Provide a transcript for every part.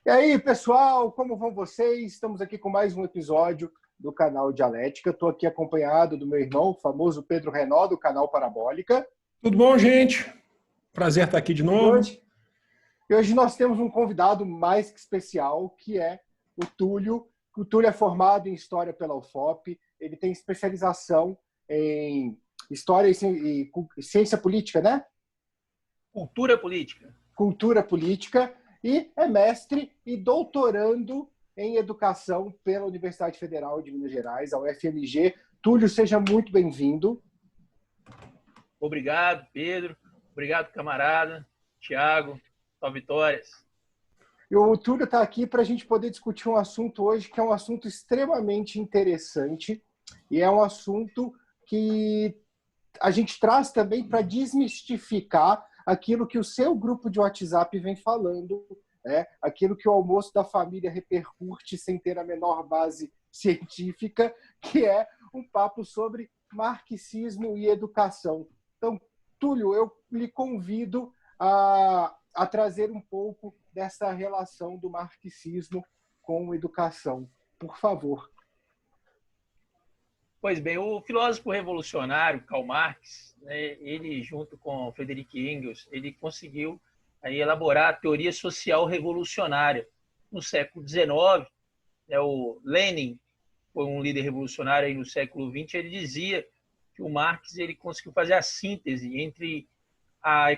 E aí, pessoal, como vão vocês? Estamos aqui com mais um episódio do canal Dialética. Estou aqui acompanhado do meu irmão, o famoso Pedro Renó, do canal Parabólica. Tudo bom, gente? Prazer estar aqui de novo. E hoje nós temos um convidado mais que especial, que é o Túlio. O Túlio é formado em História pela UFOP. Ele tem especialização em História e Ciência Política, né? Cultura Política. Cultura Política. E é mestre e doutorando em Educação pela Universidade Federal de Minas Gerais, a UFMG. Túlio, seja muito bem-vindo. Obrigado, Pedro. Obrigado, camarada. Tiago, só vitórias. E o Túlio está aqui para a gente poder discutir um assunto hoje que é um assunto extremamente interessante e é um assunto que a gente traz também para desmistificar aquilo que o seu grupo de WhatsApp vem falando, aquilo que o almoço da família repercute sem ter a menor base científica, que é um papo sobre marxismo e educação. Então, Túlio, eu lhe convido a trazer um pouco dessa relação do marxismo com educação. Por favor. Pois bem, o filósofo revolucionário Karl Marx, ele junto com Friedrich Engels, ele conseguiu aí elaborar a teoria social revolucionária. No século XIX, o Lenin foi um líder revolucionário aí no século XX, ele dizia que o Marx ele conseguiu fazer a síntese entre a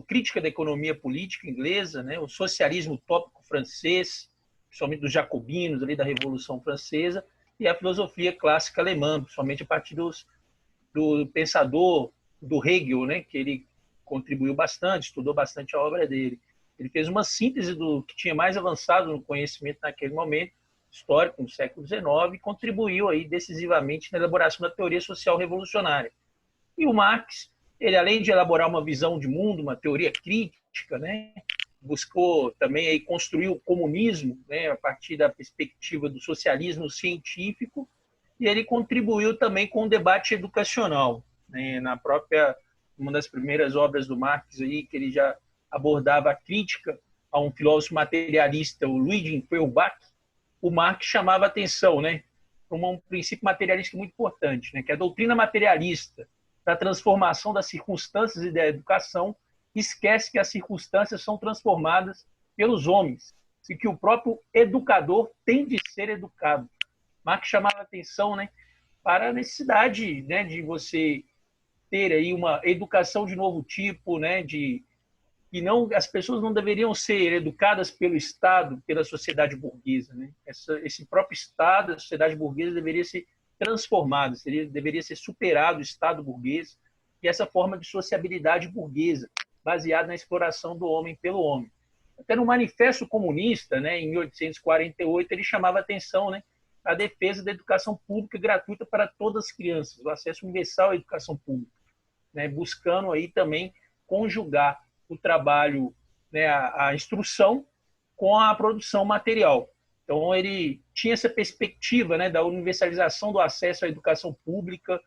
crítica da economia política inglesa, né, o socialismo utópico francês, principalmente dos jacobinos ali da Revolução Francesa, e a filosofia clássica alemã, principalmente a partir do pensador do Hegel, né, que ele contribuiu bastante, estudou bastante a obra dele. Ele fez uma síntese do que tinha mais avançado no conhecimento naquele momento histórico, no século XIX, e contribuiu aí decisivamente na elaboração da teoria social revolucionária. E o Marx, ele além de elaborar uma visão de mundo, uma teoria crítica, né, buscou também aí construir o comunismo, né, a partir da perspectiva do socialismo científico, e ele contribuiu também com o debate educacional, né, uma das primeiras obras do Marx aí, que ele já abordava a crítica a um filósofo materialista, o Ludwig Feuerbach. O Marx chamava atenção, né, para um princípio materialista muito importante, né, que é a doutrina materialista da transformação das circunstâncias e da educação esquece que as circunstâncias são transformadas pelos homens e que o próprio educador tem de ser educado. Marx chamava atenção, né, para a necessidade, né, de você ter aí uma educação de novo tipo, né, que as pessoas não deveriam ser educadas pelo Estado, pela sociedade burguesa, né? Esse próprio Estado, a sociedade burguesa deveria ser transformado, deveria ser superado o Estado burguês e essa forma de sociabilidade burguesa, baseada na exploração do homem pelo homem. Até no Manifesto Comunista, né, em 1848, ele chamava atenção, né, à defesa da educação pública gratuita para todas as crianças, o acesso universal à educação pública, né, buscando aí também conjugar o trabalho, né, a instrução com a produção material. Então, ele tinha essa perspectiva, né, da universalização do acesso à educação pública,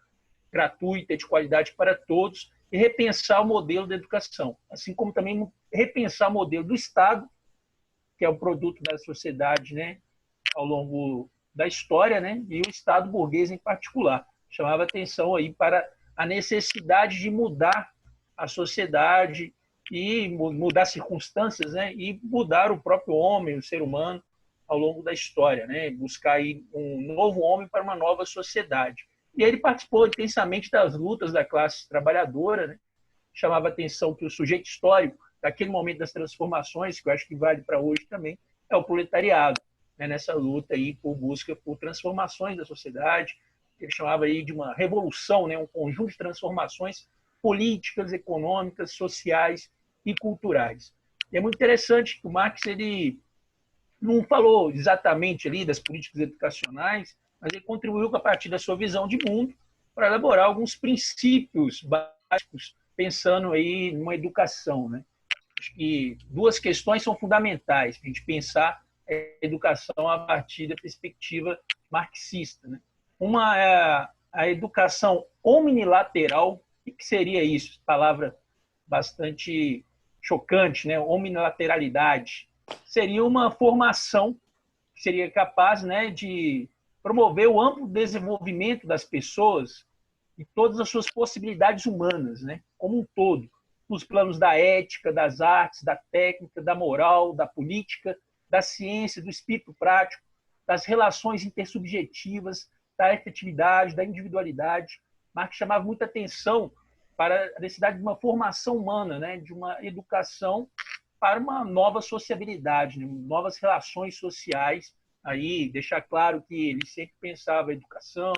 gratuita, de qualidade para todos, e repensar o modelo da educação, assim como também repensar o modelo do Estado, que é o produto da sociedade, né, ao longo da história, né, e o Estado burguês em particular. Chamava atenção aí para a necessidade de mudar a sociedade e mudar circunstâncias, né, e mudar o próprio homem, o ser humano, ao longo da história, né, buscar aí um novo homem para uma nova sociedade. E ele participou intensamente das lutas da classe trabalhadora, né, chamava a atenção que o sujeito histórico daquele momento das transformações, que eu acho que vale para hoje também, é o proletariado, né, nessa luta aí por busca por transformações da sociedade. Ele chamava aí de uma revolução, né, um conjunto de transformações políticas, econômicas, sociais e culturais. E é muito interessante que o Marx ele não falou exatamente ali das políticas educacionais, mas ele contribuiu a partir da sua visão de mundo para elaborar alguns princípios básicos pensando aí numa educação, né? Acho que duas questões são fundamentais para a gente pensar a educação a partir da perspectiva marxista, né? Uma é a educação omnilateral. O que seria isso? Palavra bastante chocante, né? Omnilateralidade. seria uma formação que seria capaz, né, de promover o amplo desenvolvimento das pessoas e todas as suas possibilidades humanas, né, como um todo, nos planos da ética, das artes, da técnica, da moral, da política, da ciência, do espírito prático, das relações intersubjetivas, da efetividade, da individualidade. Marx chamava muita atenção para a necessidade de uma formação humana, né, de uma educação para uma nova sociabilidade, né, novas relações sociais. Aí deixar claro que ele sempre pensava a educação,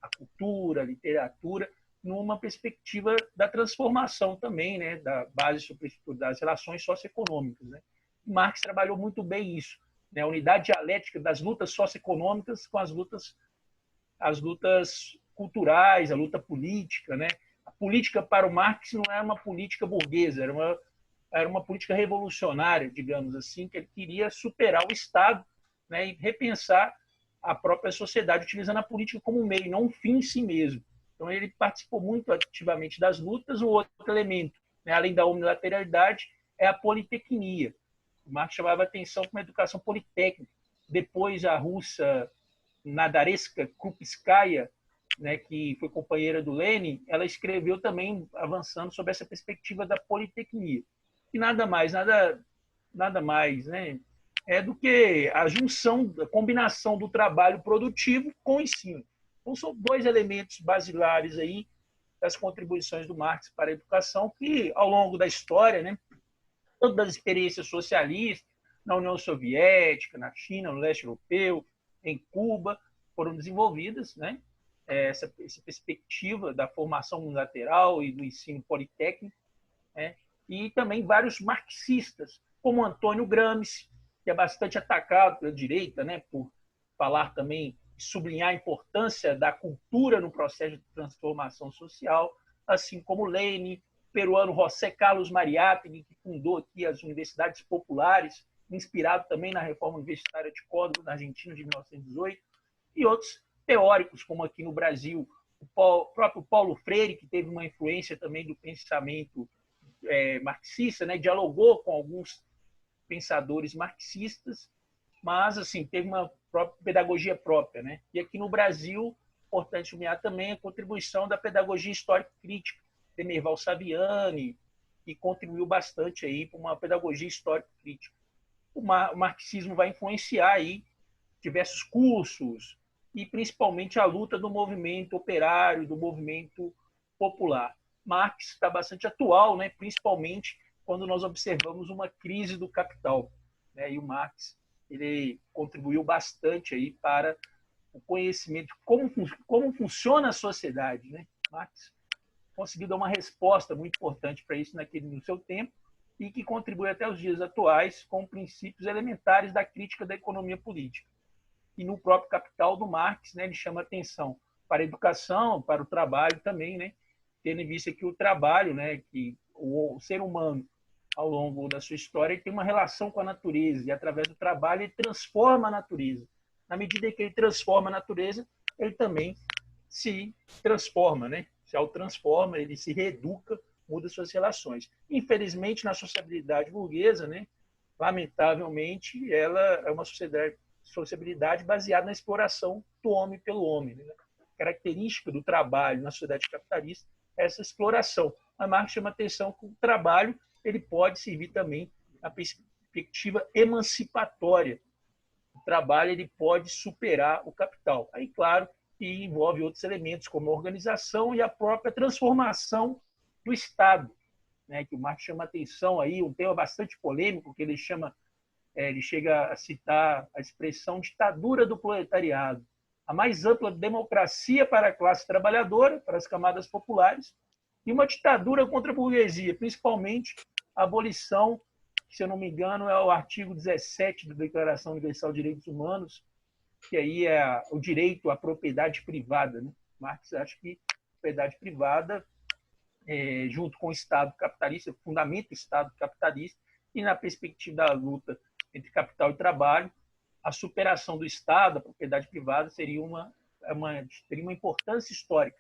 a cultura, a literatura, numa perspectiva da transformação também, né, da base das relações socioeconômicas, né. Marx trabalhou muito bem isso, né, a unidade dialética das lutas socioeconômicas com as lutas culturais, a luta política, né. A política para o Marx não era uma política burguesa, era uma política revolucionária, digamos assim, que ele queria superar o Estado, né, e repensar a própria sociedade, utilizando a política como um meio, não um fim em si mesmo. Então, ele participou muito ativamente das lutas. O outro elemento, né, além da unilateralidade, é a politecnia. O Marx chamava a atenção para uma educação politécnica. Depois, a russa Nadareska Krupskaya, né, que foi companheira do Lenin, ela escreveu também, avançando sobre essa perspectiva da politecnia. E nada mais, né, é do que a junção, a combinação do trabalho produtivo com o ensino. Então, são dois elementos basilares aí das contribuições do Marx para a educação que, ao longo da história, né, tanto das experiências socialistas, na União Soviética, na China, no leste europeu, em Cuba, foram desenvolvidas, né, essa perspectiva da formação unilateral e do ensino politécnico, né, e também vários marxistas, como Antônio Gramsci, que é bastante atacado pela direita, né, por falar também, sublinhar a importância da cultura no processo de transformação social, assim como Lenin, o peruano José Carlos Mariátegui, que fundou aqui as universidades populares, inspirado também na reforma universitária de Córdoba, na Argentina, de 1918, e outros teóricos, como aqui no Brasil, o próprio Paulo Freire, que teve uma influência também do pensamento marxista, né, dialogou com alguns pensadores marxistas, mas assim teve uma pedagogia própria, né? E aqui no Brasil, importante nomear também a contribuição da pedagogia histórico-crítica, Demerval Saviani, que contribuiu bastante aí para uma pedagogia histórico-crítica. O marxismo vai influenciar aí diversos cursos e principalmente a luta do movimento operário, do movimento popular. Marx está bastante atual, né? Principalmente quando nós observamos uma crise do capital, né? E o Marx ele contribuiu bastante aí para o conhecimento de como funciona a sociedade, né? Marx conseguiu dar uma resposta muito importante para isso no seu tempo e que contribui até os dias atuais com princípios elementares da crítica da economia política. E no próprio Capital do Marx, né, ele chama atenção para a educação, para o trabalho também, né, tendo em vista que o trabalho, né, que o ser humano, ao longo da sua história, ele tem uma relação com a natureza e, através do trabalho, ele transforma a natureza. Na medida que ele transforma a natureza, ele também se transforma, né? Se autotransforma, ele se reeduca, muda suas relações. Infelizmente, na sociabilidade burguesa, né, lamentavelmente, ela é uma sociabilidade baseada na exploração do homem pelo homem. Né? A característica do trabalho na sociedade capitalista é essa exploração. A Marx chama atenção que o trabalho ele pode servir também na perspectiva emancipatória. O trabalho ele pode superar o capital. Aí, claro, que envolve outros elementos, como a organização e a própria transformação do Estado, né, que o Marx chama atenção aí, um tema bastante polêmico, que ele chega a citar a expressão ditadura do proletariado, a mais ampla democracia para a classe trabalhadora, para as camadas populares, e uma ditadura contra a burguesia, principalmente a abolição, que, se eu não me engano, é o artigo 17 da Declaração Universal de Direitos Humanos, que aí é o direito à propriedade privada. Né? Marx acha que a propriedade privada, junto com o Estado capitalista, fundamenta o Estado capitalista, e na perspectiva da luta entre capital e trabalho, a superação do Estado, a propriedade privada, teria uma importância histórica.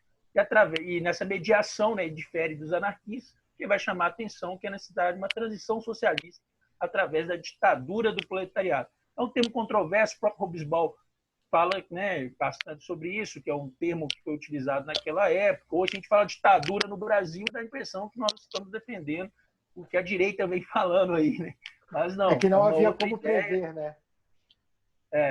E nessa mediação, né, difere dos anarquistas, que vai chamar a atenção que é a necessidade de uma transição socialista através da ditadura do proletariado. É um termo controverso, o próprio Hobsbawm fala, né, bastante sobre isso, que é um termo que foi utilizado naquela época. Hoje a gente fala ditadura no Brasil, dá a impressão que nós estamos defendendo o que a direita vem falando aí, né? Mas não, É que é não uma havia outra como ideia. prever, né?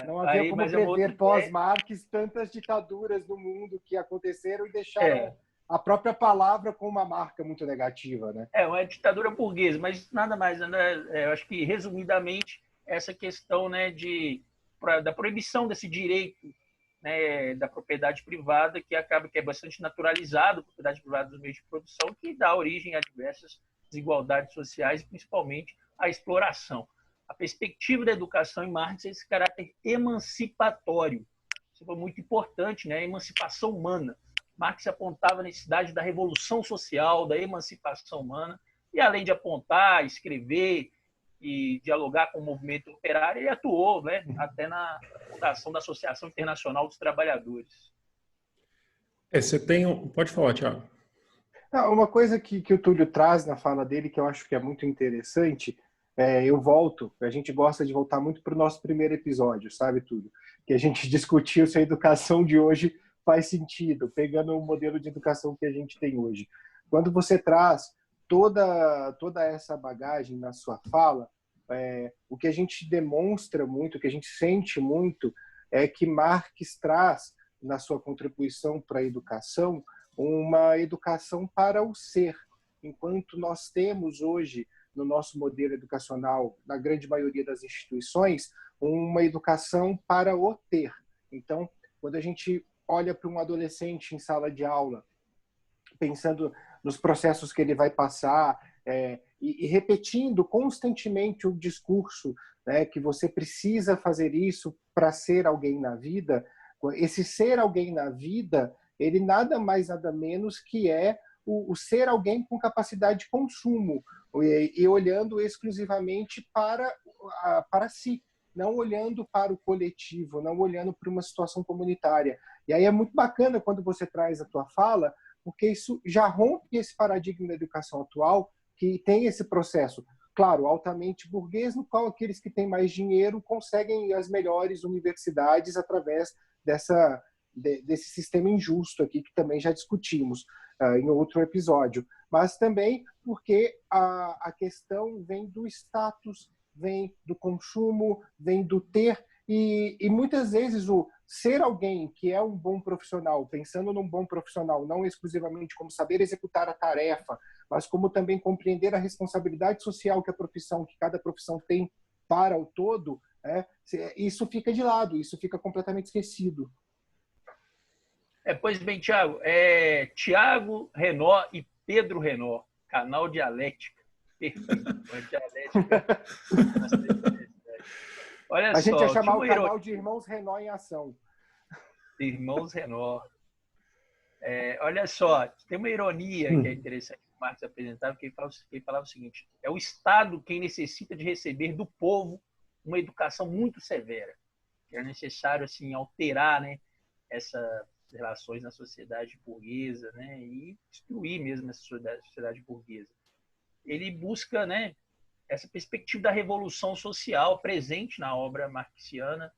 Não havia Aí, como mas é uma outra prever ideia. pós-Marx tantas ditaduras no mundo que aconteceram e deixaram É, a própria palavra com uma marca muito negativa, né? é uma ditadura burguesa, mas nada mais, né? Eu acho que, resumidamente, essa questão, né, da proibição desse direito, né, da propriedade privada, que acaba que é bastante naturalizado, a propriedade privada dos meios de produção, que dá origem a diversas desigualdades sociais e, principalmente, à exploração. A perspectiva da educação em Marx é esse caráter emancipatório. Isso foi muito importante, né? A emancipação humana. Marx apontava a necessidade da revolução social, da emancipação humana, e além de apontar, escrever e dialogar com o movimento operário, ele atuou, né, até na fundação da Associação Internacional dos Trabalhadores. Você tem Pode falar, Thiago. Uma coisa que o Túlio traz na fala dele, que eu acho que é muito interessante, a gente gosta de voltar muito para o nosso primeiro episódio, sabe, Túlio? Que a gente discutiu se a educação de hoje faz sentido, pegando o modelo de educação que a gente tem hoje. Quando você traz toda essa bagagem na sua fala, o que a gente demonstra muito, o que a gente sente muito, é que Marx traz, na sua contribuição para a educação, uma educação para o ser, enquanto nós temos hoje, no nosso modelo educacional, na grande maioria das instituições, uma educação para o ter. Então, quando a gente olha para um adolescente em sala de aula, pensando nos processos que ele vai passar, e repetindo constantemente o discurso, né, que você precisa fazer isso para ser alguém na vida, esse ser alguém na vida, ele nada mais nada menos que é o ser alguém com capacidade de consumo e olhando exclusivamente para si, não olhando para o coletivo, não olhando para uma situação comunitária. E aí é muito bacana quando você traz a tua fala, porque isso já rompe esse paradigma da educação atual, que tem esse processo, claro, altamente burguês, no qual aqueles que têm mais dinheiro conseguem as melhores universidades através desse sistema injusto aqui, que também já discutimos em outro episódio. Mas também porque a questão vem do status, vem do consumo, vem do ter, e muitas vezes o ser alguém que é um bom profissional, pensando num bom profissional, não exclusivamente como saber executar a tarefa, mas como também compreender a responsabilidade social que cada profissão tem para o todo, isso fica de lado, isso fica completamente esquecido. Pois bem, Thiago, Thiago Renó e Pedro Renó, canal Dialética. Perfeito. Dialética. Olha A gente ia só, chamar o canal de Irmãos Renó em Ação. Irmãos Renó. Olha só, tem uma ironia que é interessante que o Marx apresentava, que ele falava o seguinte: é o Estado quem necessita de receber do povo uma educação muito severa. É necessário assim alterar, né, essas relações na sociedade burguesa, né, e destruir mesmo essa sociedade burguesa. Ele busca, né, essa perspectiva da revolução social presente na obra marxiana,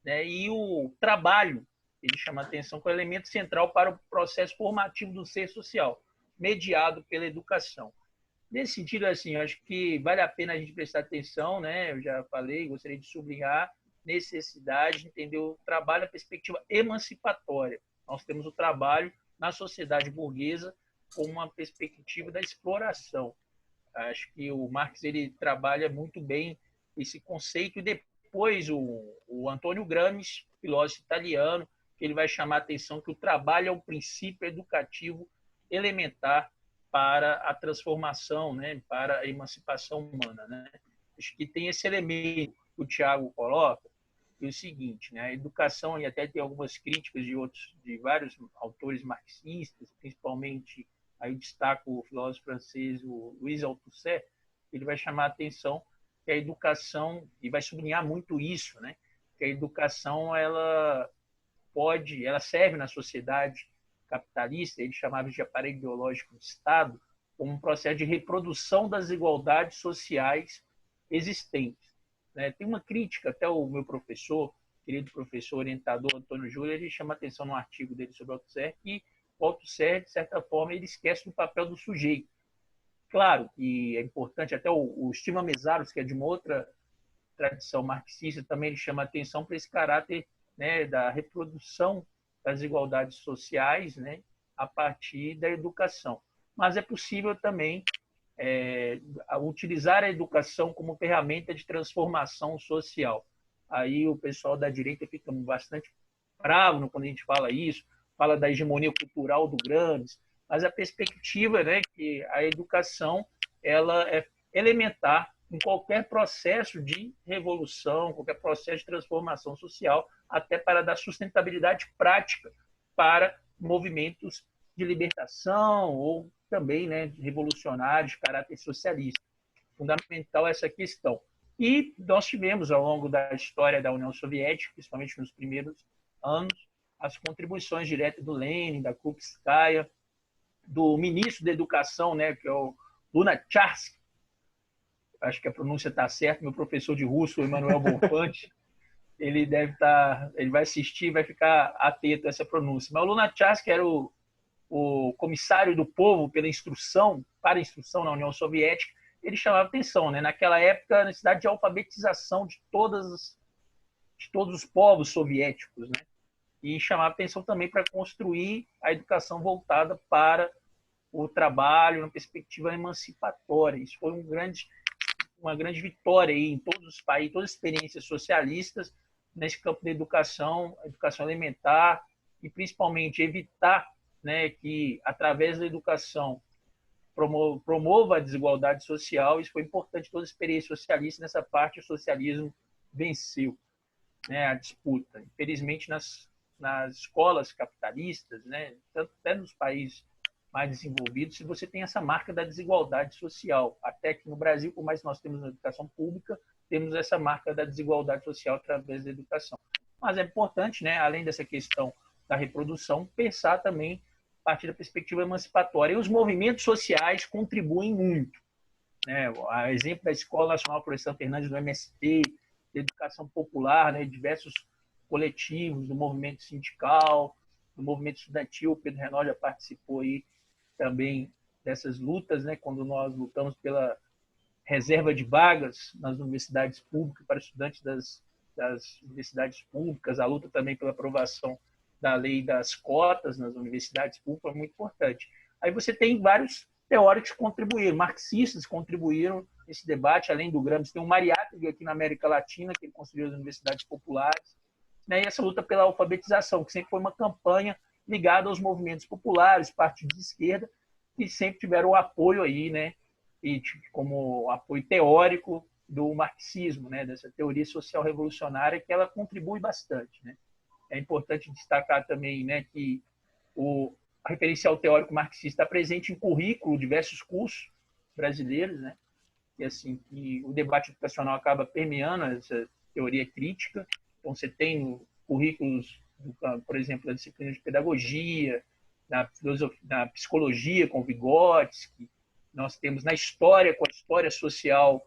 né, e o trabalho, ele chama a atenção como elemento central para o processo formativo do ser social, mediado pela educação. Nesse sentido, assim, acho que vale a pena a gente prestar atenção, né? Eu já falei, gostaria de sublinhar necessidade de entender o trabalho, a perspectiva emancipatória. Nós temos o trabalho na sociedade burguesa como uma perspectiva da exploração. Acho que o Marx ele trabalha muito bem esse conceito, e depois o Antônio Gramsci, filósofo italiano, ele vai chamar a atenção que o trabalho é um princípio educativo elementar para a transformação, né, para a emancipação humana, né? Acho que tem esse elemento que o Thiago coloca, que é o seguinte, né, a educação, e até tem algumas críticas de vários autores marxistas, principalmente aí destaco o filósofo francês, o Louis Althusser, ele vai chamar a atenção que a educação, e vai sublinhar muito isso, né, que a educação ela serve na sociedade capitalista, ele chamava de aparelho ideológico do Estado, como um processo de reprodução das desigualdades sociais existentes, né? Tem uma crítica, até o meu professor, querido professor orientador Antônio Júlio, ele chama atenção no artigo dele sobre o Althusser, que o Althusser, de certa forma, ele esquece do papel do sujeito. Claro que é importante, até o Stephen Meszaros, que é de uma outra tradição marxista, também ele chama atenção para esse caráter, né, da reprodução das desigualdades sociais, né, a partir da educação. Mas é possível também utilizar a educação como ferramenta de transformação social. Aí o pessoal da direita fica bastante bravo quando a gente fala isso, fala da hegemonia cultural do Gramsci, mas a perspectiva, né, que a educação ela é elementar em qualquer processo de revolução, qualquer processo de transformação social, até para dar sustentabilidade prática para movimentos de libertação ou também, né, revolucionários de caráter socialista. Fundamental essa questão. E nós tivemos, ao longo da história da União Soviética, principalmente nos primeiros anos, as contribuições diretas do Lenin, da Krupskaya, do ministro da Educação, né, que é o Lunacharsky, acho que a pronúncia está certa, meu professor de russo, o Emanuel Bonfante, ele vai assistir, vai ficar atento a essa pronúncia. Mas o Lunacharsky era o comissário do povo para a instrução na União Soviética. Ele chamava atenção, né? Naquela época, a necessidade de alfabetização de todos os povos soviéticos, né? E chamava atenção também para construir a educação voltada para o trabalho, na perspectiva emancipatória. Isso foi uma grande vitória aí em todos os países, todas as experiências socialistas nesse campo da educação, a educação elementar, e principalmente evitar, né, que, através da educação, promova a desigualdade social. Isso foi importante, toda a experiência socialista. Nessa parte, o socialismo venceu, né, a disputa. Infelizmente, nas escolas capitalistas, né, tanto até nos países mais desenvolvidos, se você tem essa marca da desigualdade social. Até que no Brasil, por mais que nós temos na educação pública, temos essa marca da desigualdade social através da educação. Mas é importante, né, além dessa questão da reprodução, pensar também a partir da perspectiva emancipatória. E os movimentos sociais contribuem muito, né? A exemplo da Escola Nacional Florestan Fernandes, do MST, da educação popular, né, diversos coletivos, do movimento sindical, do movimento estudantil. O Pedro Renó já participou aí também dessas lutas, né, quando nós lutamos pela reserva de vagas nas universidades públicas para estudantes das universidades públicas, a luta também pela aprovação da lei das cotas nas universidades públicas, é muito importante. Aí você tem vários teóricos que contribuíram, marxistas contribuíram nesse debate, além do Gramsci. Tem o Mariátegui aqui na América Latina, que ele construiu as universidades populares, né? E essa luta pela alfabetização, que sempre foi uma campanha ligada aos movimentos populares, partidos de esquerda, que sempre tiveram o apoio aí, né, e como apoio teórico do marxismo, né, dessa teoria social revolucionária, que ela contribui bastante, né? É importante destacar também, né, que o referencial teórico marxista está presente em currículo, diversos cursos brasileiros, né? E assim, que o debate educacional acaba permeando essa teoria crítica. Então, você tem currículos, por exemplo, da disciplina de pedagogia, na psicologia com Vygotsky, nós temos na história com a história social,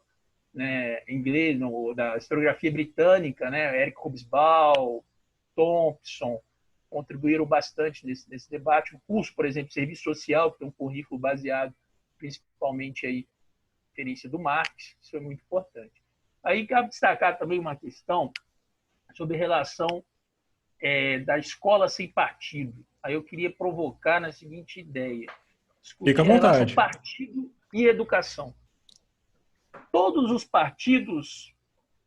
né, inglês, da historiografia britânica, né, Eric Hobsbawm, Thompson, contribuíram bastante nesse debate. O curso, por exemplo, de serviço social, que tem um currículo baseado principalmente aí na referência do Marx, isso é muito importante. Aí cabe destacar também uma questão sobre a relação da escola sem partido. Aí eu queria provocar na seguinte ideia: Fica à vontade. Partido e educação. Todos os partidos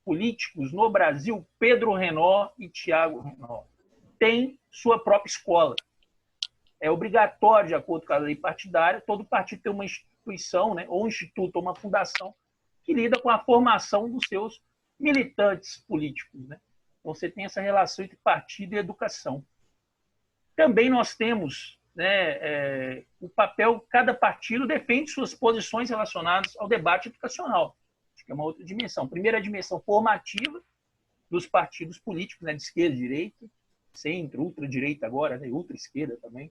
políticos no Brasil, Pedro Renó e Tiago Renó, têm sua própria escola. É obrigatório, de acordo com a lei partidária, todo partido tem uma instituição, né, ou um instituto, ou uma fundação, que lida com a formação dos seus militantes políticos, né? Então, você tem essa relação entre partido e educação. Também nós temos, né, o papel, cada partido defende suas posições relacionadas ao debate educacional. Acho que é uma outra dimensão. Primeira, a dimensão formativa dos partidos políticos, né, de esquerda, direita, centro, ultradireita agora, né, ultra-esquerda também.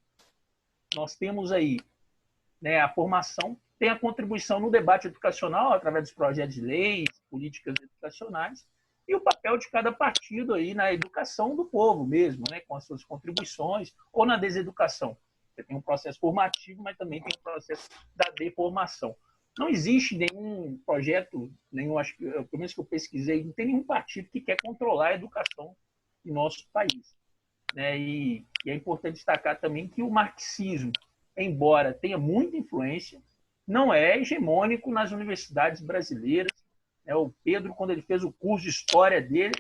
Nós temos aí, né, a formação tem a contribuição no debate educacional, através dos projetos de leis, políticas educacionais, e o papel de cada partido aí na educação do povo mesmo, né, com as suas contribuições, ou na deseducação. Você tem um processo formativo, mas também tem um processo da deformação. Não existe nenhum projeto, acho que, pelo menos que eu pesquisei, não tem nenhum partido que quer controlar a educação em nosso país, né? E é importante destacar também que o marxismo, embora tenha muita influência, não é hegemônico nas universidades brasileiras. O Pedro, quando ele fez o curso de história dele,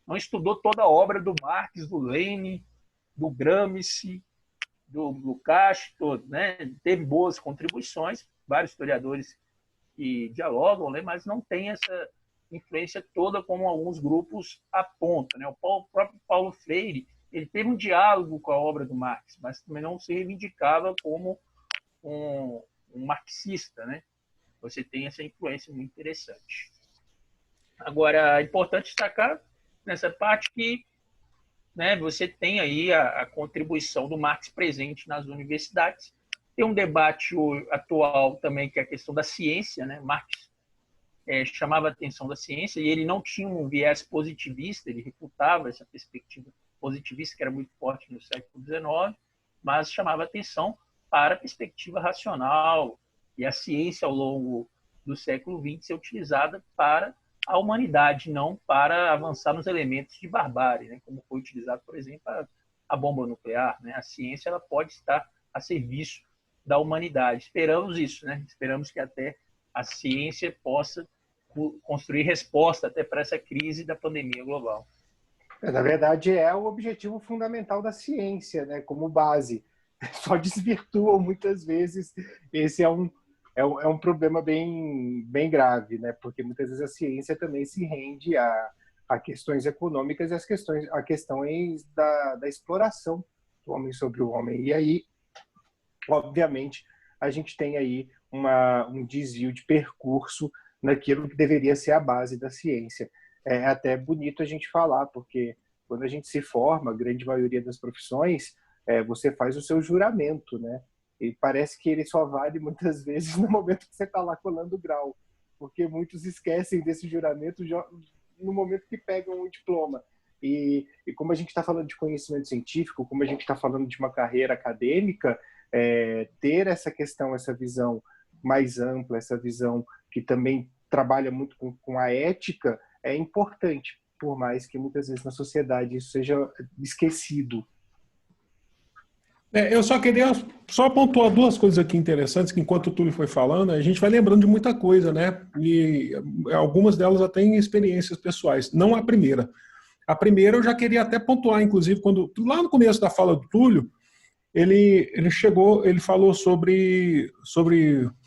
não estudou toda a obra do Marx, do Lenin, do Gramsci, do Lukács, todo, né? Teve boas contribuições, vários historiadores que dialogam, né? Mas não tem essa influência toda como alguns grupos apontam, né? O próprio Paulo Freire, ele teve um diálogo com a obra do Marx, mas também não se reivindicava como um marxista, né? Você tem essa influência muito interessante. Agora, é importante destacar nessa parte que, né, você tem aí a contribuição do Marx presente nas universidades. Tem um debate atual também, que é a questão da ciência, né? Marx chamava a atenção da ciência e ele não tinha um viés positivista, ele refutava essa perspectiva positivista, que era muito forte no século XIX, mas chamava a atenção para a perspectiva racional e a ciência, ao longo do século XX, ser utilizada para a humanidade, não para avançar nos elementos de barbárie, né? Como foi utilizado, por exemplo, a bomba nuclear, né? A ciência ela pode estar a serviço da humanidade. Esperamos isso, né? Esperamos que até a ciência possa construir resposta até para essa crise da pandemia global. Na verdade, é o objetivo fundamental da ciência, né? Como base. Só desvirtuam muitas vezes. Esse é um problema bem grave, né? Porque muitas vezes a ciência também se rende a questões econômicas e a questões da exploração do homem sobre o homem. E aí, obviamente, a gente tem aí um desvio de percurso naquilo que deveria ser a base da ciência. É até bonito a gente falar, porque quando a gente se forma, a grande maioria das profissões, você faz o seu juramento, né? E parece que ele só vale muitas vezes no momento que você está lá colando o grau, porque muitos esquecem desse juramento no momento que pegam o diploma. E como a gente está falando de conhecimento científico, como a gente está falando de uma carreira acadêmica, ter essa questão, essa visão mais ampla, essa visão que também trabalha muito com a ética, é importante, por mais que muitas vezes na sociedade isso seja esquecido. Eu só queria pontuar duas coisas aqui interessantes, que enquanto o Túlio foi falando, a gente vai lembrando de muita coisa, né? E algumas delas até em experiências pessoais. Não a primeira. A primeira eu já queria até pontuar, inclusive, quando lá no começo da fala do Túlio, ele falou sobre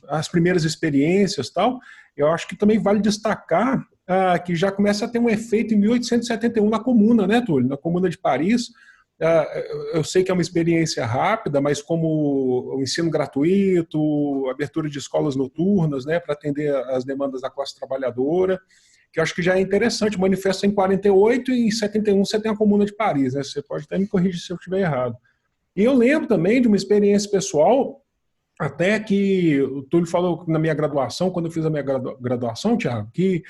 as primeiras experiências e tal. Eu acho que também vale destacar que já começa a ter um efeito em 1871 na Comuna, né, Túlio? Na Comuna de Paris. Eu sei que é uma experiência rápida, mas como o ensino gratuito, abertura de escolas noturnas, né, para atender as demandas da classe trabalhadora, que eu acho que já é interessante. O manifesto é em 48 e em 71 você tem a Comuna de Paris, né? Você pode até me corrigir se eu estiver errado. E eu lembro também de uma experiência pessoal, até que o Túlio falou na minha graduação, quando eu fiz a minha graduação, Thiago, que,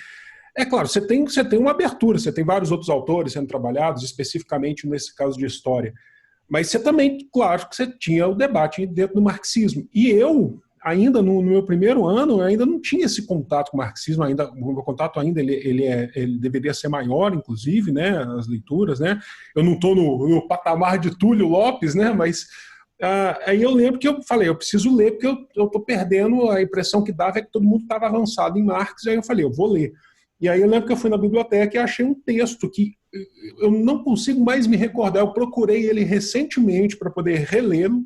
é claro, você tem uma abertura, você tem vários outros autores sendo trabalhados, especificamente nesse caso de história, mas você também, claro, que você tinha o debate dentro do marxismo. E eu, ainda no meu primeiro ano, eu ainda não tinha esse contato com o marxismo, o meu contato ainda ele deveria ser maior, inclusive, né, as leituras, né? Eu não estou no patamar de Túlio Lopes, né, mas aí eu lembro que eu falei, eu preciso ler, porque eu estou perdendo, a impressão que dava é que todo mundo estava avançado em Marx, aí eu falei, eu vou ler. E aí eu lembro que eu fui na biblioteca e achei um texto que eu não consigo mais me recordar, eu procurei ele recentemente para poder relê-lo,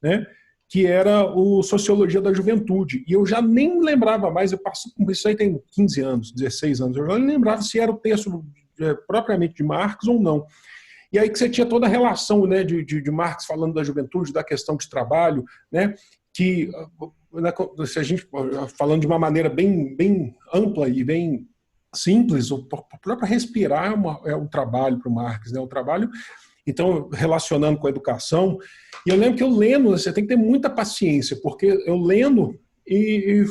né, que era o Sociologia da Juventude. E eu já nem lembrava mais, eu passo com isso aí tem 15 anos, 16 anos, eu já nem lembrava se era o texto propriamente de Marx ou não. E aí que você tinha toda a relação, né, de Marx falando da juventude, da questão de trabalho, né, que se a gente falando de uma maneira bem ampla e bem simples, o próprio respirar é um trabalho para o Marx, né, um trabalho. Então, relacionando com a educação, e eu lembro que eu lendo, você tem que ter muita paciência, porque eu lendo e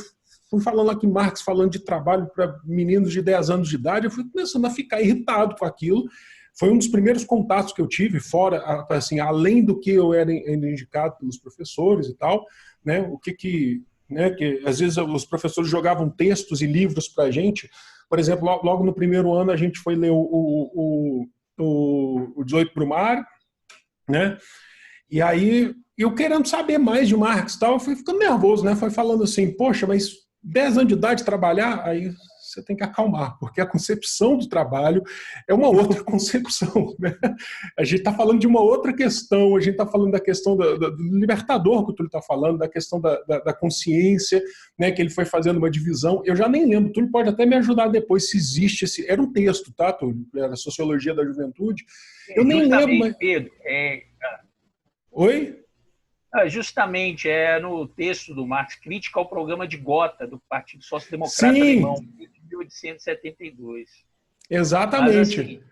fui falando aqui, Marx, falando de trabalho para meninos de 10 anos de idade, eu fui começando a ficar irritado com aquilo. Foi um dos primeiros contatos que eu tive, fora, assim, além do que eu era indicado pelos professores e tal, né, né, que às vezes os professores jogavam textos e livros para a gente. Por exemplo, logo no primeiro ano a gente foi ler o 18 Brumário, né, e aí eu querendo saber mais de Marx e tal, eu fui ficando nervoso, né, foi falando assim, poxa, mas 10 anos de idade trabalhar, aí você tem que acalmar, porque a concepção do trabalho é uma outra concepção, né? A gente está falando de uma outra questão, a gente está falando da questão do libertador que o Túlio está falando, da questão da consciência, né, que ele foi fazendo uma divisão. Eu já nem lembro, o Túlio pode até me ajudar depois se existe esse... Era um texto, tá, Túlio? Era Sociologia da Juventude. Eu nem lembro, mas... Pedro, Oi? Justamente, no texto do Marx, crítica ao programa de Gotha, do Partido Social-Democrata Alemão, de 1872. Exatamente. Mas, assim,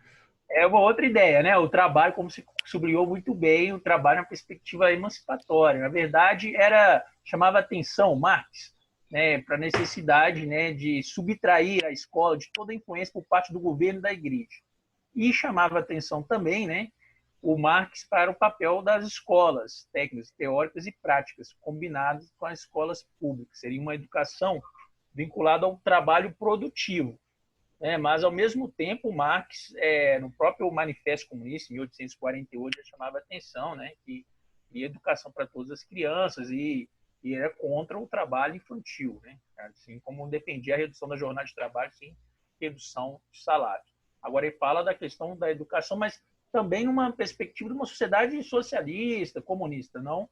é uma outra ideia, né? O trabalho, como se sublinhou muito bem, o trabalho na perspectiva emancipatória. Na verdade, chamava atenção, Marx, né, para a necessidade, né, de subtrair a escola de toda a influência por parte do governo e da igreja. E chamava atenção também, né, o Marx para o papel das escolas técnicas, teóricas e práticas, combinadas com as escolas públicas. Seria uma educação vinculada ao trabalho produtivo. Mas, ao mesmo tempo, o Marx, no próprio Manifesto Comunista, em 1848, já chamava atenção, né, que educação para todas as crianças e era contra o trabalho infantil, né, assim como defendia a redução da jornada de trabalho, sim, redução de salário. Agora, ele fala da questão da educação, mas também numa perspectiva de uma sociedade socialista, comunista, não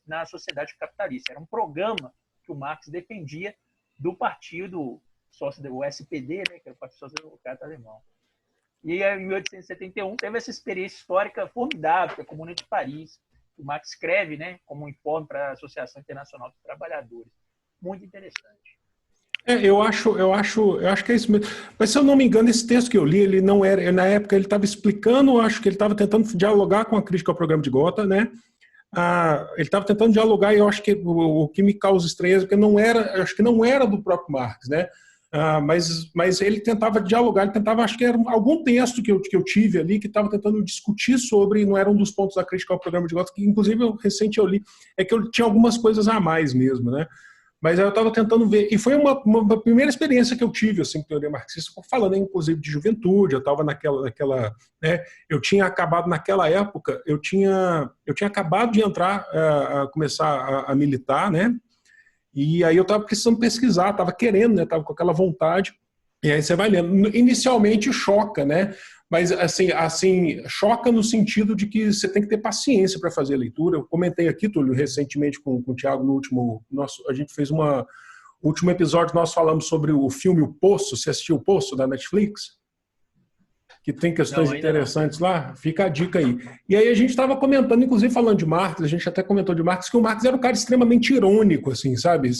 na sociedade capitalista. Era um programa que o Marx defendia do partido, o SPD, né, que era o Partido Social-Democrata Alemão. E em 1871 teve essa experiência histórica formidável, que é a Comuna de Paris, que o Marx escreve, né, como um informe para a Associação Internacional dos Trabalhadores. Muito interessante. Eu acho que é isso mesmo. Mas, se eu não me engano, esse texto que eu li, ele não era, na época ele estava explicando, acho que ele estava tentando dialogar com a crítica ao programa de Gotha, né? Ele estava tentando dialogar, e eu acho que o que me causa estranheza, porque acho que não era do próprio Marx, né? Mas ele tentava dialogar, ele tentava, acho que era algum texto que eu tive ali, que estava tentando discutir sobre, não era um dos pontos da crítica ao programa de Gotha, que inclusive recente eu li, é que eu tinha algumas coisas a mais mesmo, né? Mas eu estava tentando ver, e foi uma primeira experiência que eu tive, assim, com teoria marxista, falando inclusive de juventude. Eu estava naquela, né, eu tinha acabado naquela época, eu tinha acabado de entrar, começar a militar, né, e aí eu estava precisando pesquisar, estava querendo, né, estava com aquela vontade, e aí você vai lendo. Inicialmente choca, né, mas assim, choca no sentido de que você tem que ter paciência para fazer a leitura. Eu comentei aqui, Túlio, recentemente com o Thiago, no último, a gente fez último episódio, nós falamos sobre o filme O Poço. Você assistiu O Poço, da Netflix? Que tem questões interessantes lá? Fica a dica aí. E aí a gente estava comentando, inclusive falando de Marx, a gente até comentou de Marx, que o Marx era um cara extremamente irônico, assim, sabe?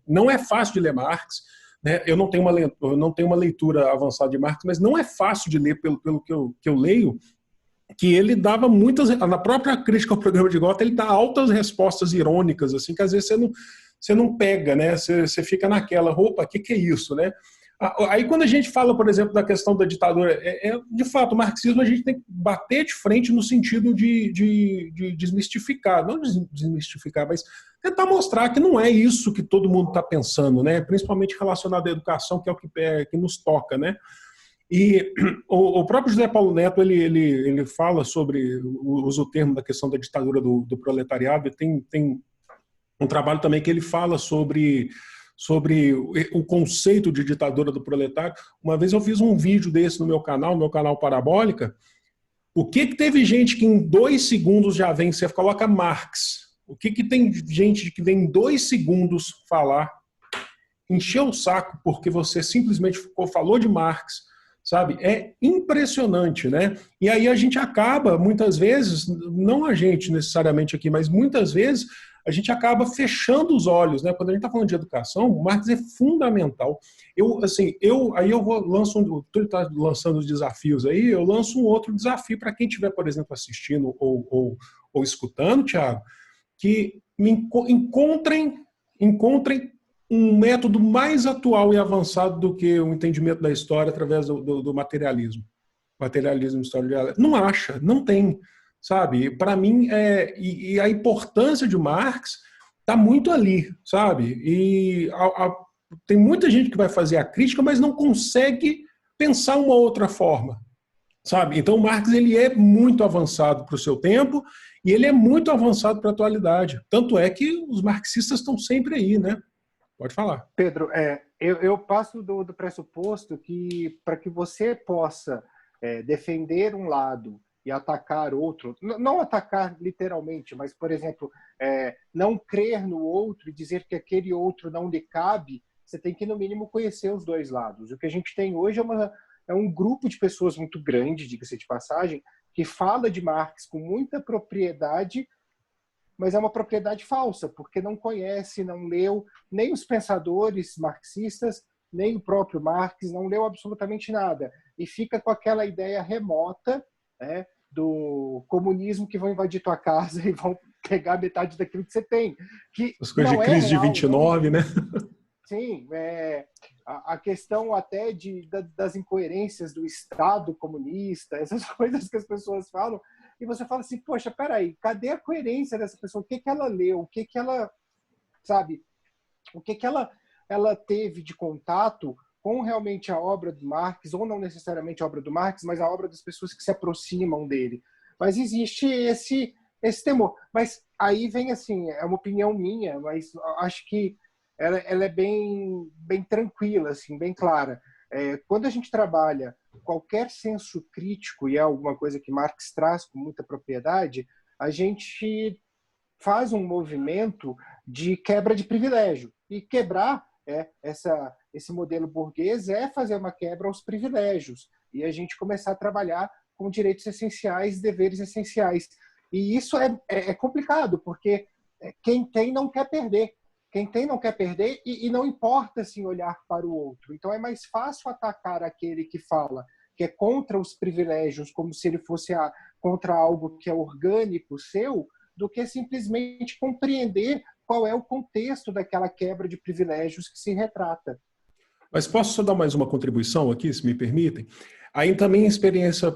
Não é fácil de ler Marx, né? Eu não tenho uma leitura avançada de Marx, mas não é fácil de ler pelo que eu leio, que ele dava muitas... Na própria crítica ao programa de Gotha, ele dá altas respostas irônicas, assim, que às vezes você não pega, né? Você fica naquela, opa, o que é isso, né? Aí quando a gente fala, por exemplo, da questão da ditadura, de fato, o marxismo a gente tem que bater de frente no sentido de desmistificar, não desmistificar, mas tentar mostrar que não é isso que todo mundo está pensando, né? Principalmente relacionado à educação, que é o que nos toca, né? E o próprio José Paulo Neto, ele fala sobre, usa o termo da questão da ditadura do proletariado, e tem um trabalho também que ele fala sobre o conceito de ditadura do proletário. Uma vez eu fiz um vídeo desse no meu canal Parabólica. O que teve gente que em 2 segundos já vem, você coloca Marx, o que tem gente que vem em 2 segundos falar, encher o saco porque você simplesmente falou de Marx, sabe? É impressionante, né? E aí a gente acaba, muitas vezes, não a gente necessariamente aqui, mas muitas vezes a gente acaba fechando os olhos, né? Quando a gente está falando de educação, o Marx é fundamental. Aí eu vou tu está lançando os desafios aí, eu lanço um outro desafio para quem estiver, por exemplo, assistindo ou escutando, Thiago, que encontrem um método mais atual e avançado do que o entendimento da história através do materialismo. Materialismo histórico. Não acha, não tem. Sabe? Para mim, e a importância de Marx está muito ali, sabe? E tem muita gente que vai fazer a crítica, mas não consegue pensar uma outra forma, sabe? Então, Marx ele é muito avançado para o seu tempo e ele é muito avançado para a atualidade. Tanto é que os marxistas estão sempre aí, né? Pode falar. Pedro, eu passo do pressuposto que para que você possa defender um lado e atacar outro, não atacar literalmente, mas, por exemplo, não crer no outro e dizer que aquele outro não lhe cabe, você tem que, no mínimo, conhecer os dois lados. O que a gente tem hoje é um grupo de pessoas muito grande, diga-se de passagem, que fala de Marx com muita propriedade, mas é uma propriedade falsa, porque não conhece, não leu nem os pensadores marxistas, nem o próprio Marx, não leu absolutamente nada. E fica com aquela ideia remota, né, do comunismo que vão invadir tua casa e vão pegar metade daquilo que você tem. Que as coisas de crise de 29, né? Sim, a questão até das incoerências do Estado comunista, essas coisas que as pessoas falam, e você fala assim, poxa, peraí, cadê a coerência dessa pessoa? O que ela leu? O que ela, sabe, o que ela teve de contato com realmente a obra do Marx, ou não necessariamente a obra do Marx, mas a obra das pessoas que se aproximam dele. Mas existe esse temor. Mas aí vem assim, é uma opinião minha, mas acho que ela é bem tranquila, assim, bem clara. Quando a gente trabalha qualquer senso crítico, e é alguma coisa que Marx traz com muita propriedade, a gente faz um movimento de quebra de privilégio. E quebrar esse modelo burguês é fazer uma quebra aos privilégios e a gente começar a trabalhar com direitos essenciais, deveres essenciais. E isso é complicado, porque quem tem não quer perder. Quem tem não quer perder e não importa assim, olhar para o outro. Então é mais fácil atacar aquele que fala que é contra os privilégios, como se ele fosse contra algo que é orgânico seu, do que simplesmente compreender qual é o contexto daquela quebra de privilégios que se retrata. Mas posso só dar mais uma contribuição aqui, se me permitem? Aí também experiência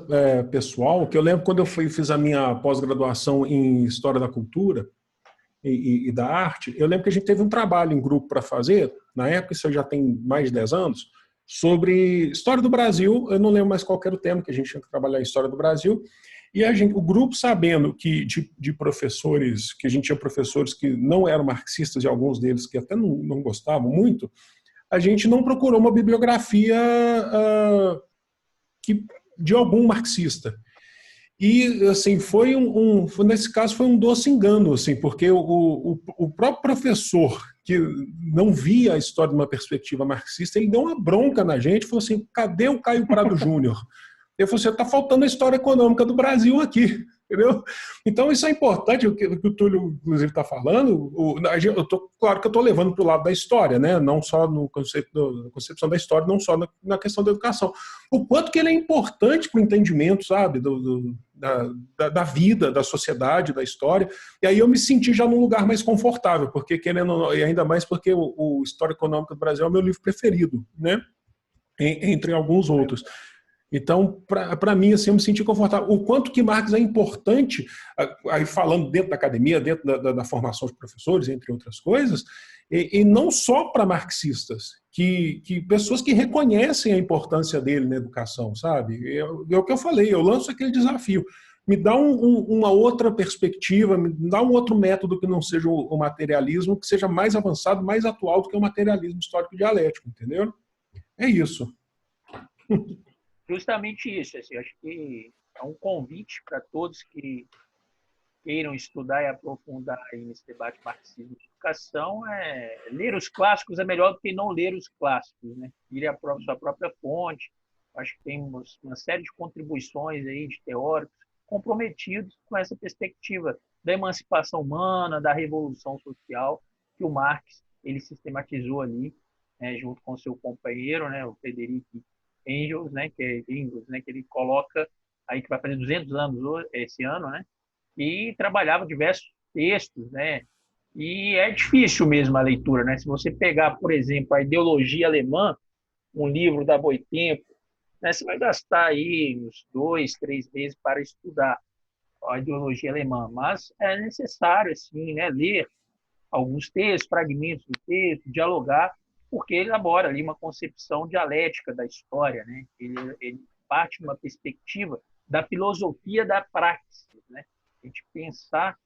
pessoal, que eu lembro quando eu fiz a minha pós-graduação em História da Cultura e da Arte, eu lembro que a gente teve um trabalho em grupo para fazer, na época, isso já tem mais de 10 anos, sobre História do Brasil, eu não lembro mais qual era o tema, que a gente tinha que trabalhar em História do Brasil, e o grupo, sabendo que de professores, que a gente tinha professores que não eram marxistas e alguns deles que até não gostavam muito, a gente não procurou uma bibliografia de algum marxista. E, assim, nesse caso foi um doce engano, assim, porque o próprio professor, que não via a história de uma perspectiva marxista, ele deu uma bronca na gente, falou assim, cadê o Caio Prado Júnior? Ele falou assim, está faltando a história econômica do Brasil aqui, entendeu? Então isso é importante, o que o Túlio, inclusive, está falando. Claro que eu estou levando para o lado da história, né? Não só na concepção da história, não só na questão da educação. O quanto que ele é importante para o entendimento, sabe, da vida, da sociedade, da história. E aí eu me senti já num lugar mais confortável, porque querendo, e ainda mais porque o História Econômica do Brasil é o meu livro preferido, né? Entre alguns outros. Então, para mim, assim, eu me senti confortável. O quanto que Marx é importante, aí falando dentro da academia, dentro da formação de professores, entre outras coisas, e não só para marxistas, que pessoas que reconhecem a importância dele na educação, sabe? É o que eu falei, eu lanço aquele desafio. Me dá uma outra perspectiva, me dá um outro método que não seja o materialismo, que seja mais avançado, mais atual do que o materialismo histórico dialético, entendeu? É isso. Justamente isso. Assim, acho que é um convite para todos que queiram estudar e aprofundar aí nesse debate marxismo de educação. Ler os clássicos é melhor do que não ler os clássicos, né? Ir à sua própria fonte. Acho que tem uma série de contribuições aí de teóricos comprometidos com essa perspectiva da emancipação humana, da revolução social, que o Marx ele sistematizou ali, né, junto com seu companheiro, né, o Friedrich Engels, né, que ele coloca aí que vai fazer 200 anos esse ano, né, e trabalhava diversos textos, né, e é difícil mesmo a leitura, né? Se você pegar, por exemplo, a ideologia alemã, um livro da Boitempo, né, você vai gastar aí uns 2, 3 meses para estudar a ideologia alemã, mas é necessário assim, né, ler alguns textos, fragmentos do texto, dialogar, porque ele elabora ali uma concepção dialética da história, né? Ele parte de uma perspectiva da filosofia da praxis, né? A gente pensar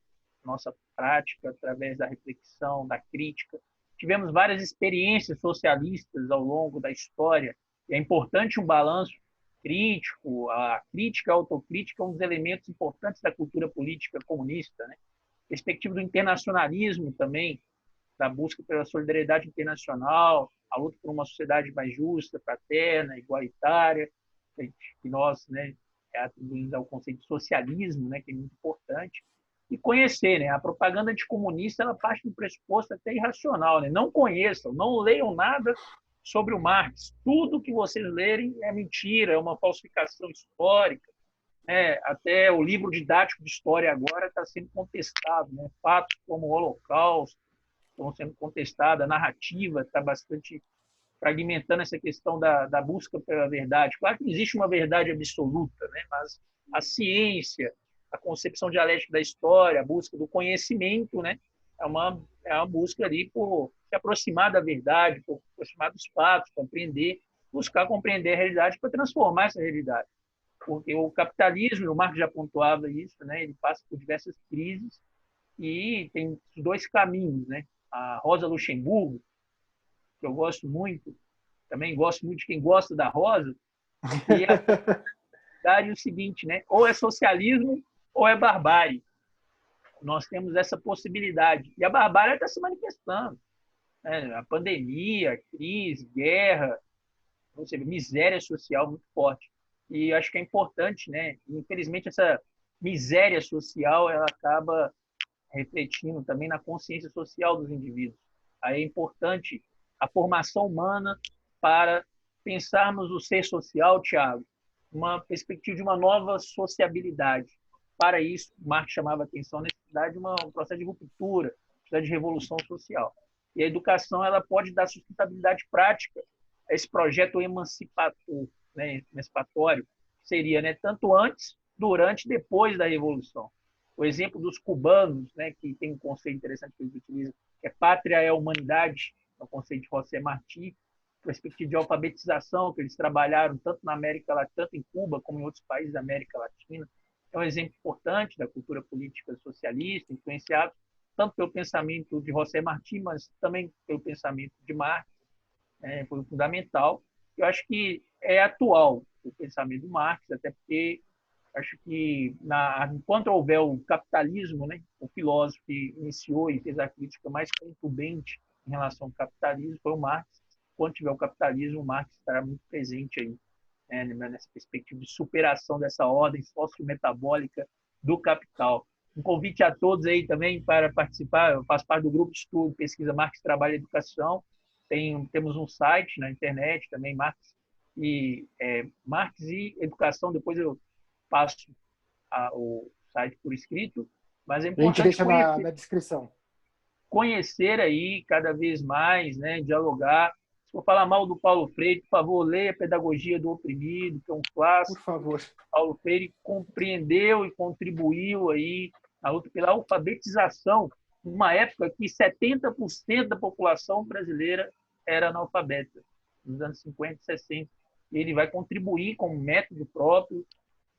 nossa prática através da reflexão, da crítica. Tivemos várias experiências socialistas ao longo da história, e é importante um balanço crítico, a crítica, a autocrítica é um dos elementos importantes da cultura política comunista, né? Perspectiva do internacionalismo também, da busca pela solidariedade internacional, a luta por uma sociedade mais justa, fraterna, igualitária, que nós, né, atribuímos ao conceito de socialismo, né, que é muito importante, e conhecer, né? A propaganda anticomunista ela parte do pressuposto até irracional, né? Não conheçam, não leiam nada sobre o Marx. Tudo que vocês lerem é mentira, é uma falsificação histórica. Até o livro didático de história agora está sendo contestado, né? Fatos como o Holocausto estão sendo contestados, a narrativa está bastante fragmentando essa questão da busca pela verdade. Claro que não existe uma verdade absoluta, né? Mas a ciência, a concepção dialética da história, a busca do conhecimento, né? É uma busca ali por se aproximar da verdade, por se aproximar dos fatos, buscar compreender a realidade para transformar essa realidade. Porque o capitalismo, o Marx já pontuava isso, né? Ele passa por diversas crises e tem dois caminhos, né? A Rosa Luxemburgo, que eu gosto muito, também gosto muito de quem gosta da Rosa, e a verdade é o seguinte, né? Ou é socialismo ou é barbárie. Nós temos essa possibilidade. E a barbárie está se manifestando, né? A pandemia, a crise, guerra, ou seja, miséria social muito forte. E acho que é importante, né? Infelizmente, essa miséria social ela acaba refletindo também na consciência social dos indivíduos. Aí é importante a formação humana para pensarmos o ser social, Tiago, uma perspectiva de uma nova sociabilidade. Para isso, Marx chamava a atenção na necessidade de um processo de ruptura, necessidade de revolução social. E a educação ela pode dar sustentabilidade prática a esse projeto emancipador, né, emancipatório, que seria, né, tanto antes, durante e depois da Revolução. O exemplo dos cubanos, né, que tem um conceito interessante que eles utilizam, que é pátria é a humanidade, é o conceito de José Martí, perspectiva de alfabetização, que eles trabalharam tanto na América Latina, tanto em Cuba como em outros países da América Latina. É um exemplo importante da cultura política socialista, influenciado tanto pelo pensamento de José Martí, mas também pelo pensamento de Marx, foi fundamental. Eu acho que é atual o pensamento do Marx, até porque acho que enquanto houver o capitalismo, né, o filósofo que iniciou e fez a crítica mais contundente em relação ao capitalismo foi o Marx. Quando tiver o capitalismo, o Marx estará muito presente aí, né, nessa perspectiva de superação dessa ordem sociometabólica do capital. Um convite a todos aí também para participar. Eu faço parte do grupo de estudo Pesquisa Marx Trabalho e Educação. Temos um site na internet também, Marx e Educação. Depois eu passo o site por escrito, mas é A gente importante deixa na descrição. Conhecer aí cada vez mais, né, dialogar. Se for falar mal do Paulo Freire, por favor, leia Pedagogia do Oprimido, que é um clássico. Por favor. Paulo Freire compreendeu e contribuiu aí na luta pela alfabetização, numa época que 70% da população brasileira era analfabeta, nos anos 50 e 60. Ele vai contribuir com um método próprio,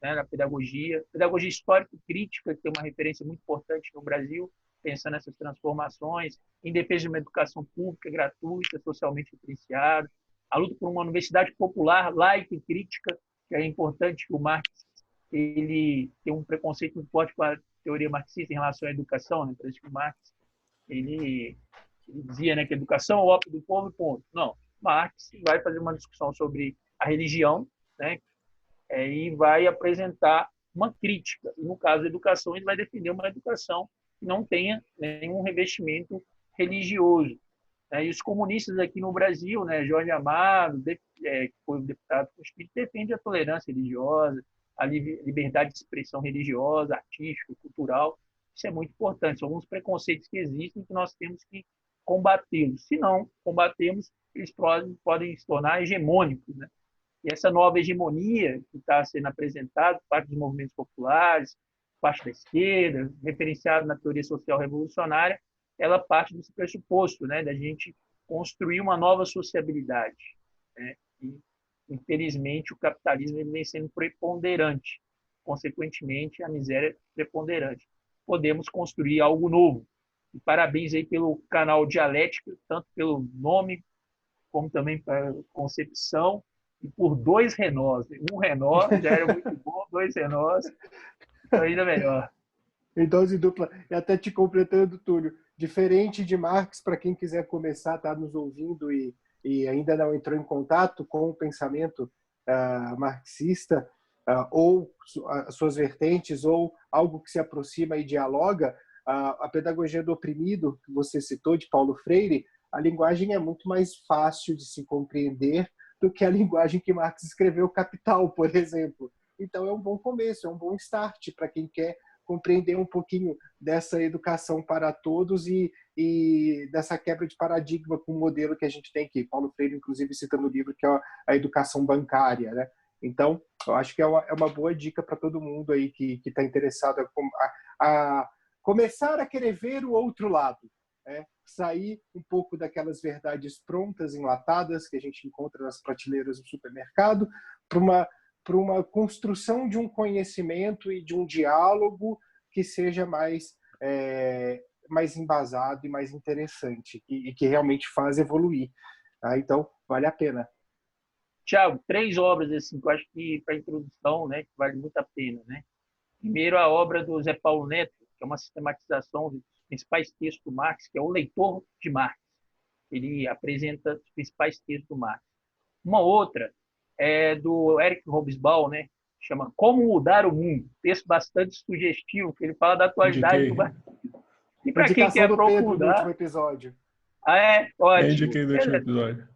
né, na pedagogia histórico-crítica, que tem uma referência muito importante no Brasil, pensando nessas transformações, em defesa de uma educação pública, gratuita, socialmente diferenciada, a luta por uma universidade popular, laica e crítica, que é importante que o Marx ele tem um preconceito muito forte com a teoria marxista em relação à educação, né? Por isso que o Marx ele dizia, né, que a educação é o ópio do povo e ponto. Não, Marx vai fazer uma discussão sobre a religião, né, e vai apresentar uma crítica. E no caso da educação, ele vai defender uma educação que não tenha nenhum revestimento religioso. E os comunistas aqui no Brasil, né, Jorge Amado, que foi um deputado constituinte, defende a tolerância religiosa, a liberdade de expressão religiosa, artística, cultural. Isso é muito importante. São alguns preconceitos que existem que nós temos que combatê-los. Se não combatemos, eles podem se tornar hegemônicos, né? E essa nova hegemonia que está sendo apresentada por parte dos movimentos populares, parte da esquerda, referenciada na teoria social revolucionária, ela parte desse pressuposto, né, da gente construir uma nova sociabilidade, né? E, infelizmente, o capitalismo ele vem sendo preponderante. Consequentemente, a miséria é preponderante. Podemos construir algo novo. E parabéns aí pelo canal Dialética, tanto pelo nome, como também pela concepção, e por 2 Renaults. Um Renault já era muito bom, 2 Renaults, ainda melhor. Em dose dupla. E até te completando, Túlio, diferente de Marx, para quem quiser começar, está nos ouvindo e ainda não entrou em contato com o pensamento marxista, ou as suas vertentes, ou algo que se aproxima e dialoga, a pedagogia do oprimido, que você citou, de Paulo Freire, a linguagem é muito mais fácil de se compreender do que a linguagem que Marx escreveu Capital, por exemplo. Então é um bom começo, é um bom start para quem quer compreender um pouquinho dessa educação para todos e dessa quebra de paradigma com o modelo que a gente tem aqui. Paulo Freire, inclusive, cita no livro que é a educação bancária, né? Então, eu acho que é uma boa dica para todo mundo aí que está interessado a começar a querer ver o outro lado, né? Sair um pouco daquelas verdades prontas, enlatadas, que a gente encontra nas prateleiras do supermercado, para uma construção de um conhecimento e de um diálogo que seja mais embasado e mais interessante e que realmente faz evoluir. Então, vale a pena. Tiago, 3 obras assim, que eu acho que para introdução, né, que vale muito a pena, né? Primeiro, a obra do Zé Paulo Neto, que é uma sistematização dos principais textos do Marx, que é o Leitor de Marx. Ele apresenta os principais textos do Marx. Uma outra é do Eric Hobsbawm, né? Chama Como Mudar o Mundo. Texto bastante sugestivo, que ele fala da atualidade do marxismo. E para quem quer aprofundar... Pedro no último episódio. Ótimo. Indiquei no último episódio.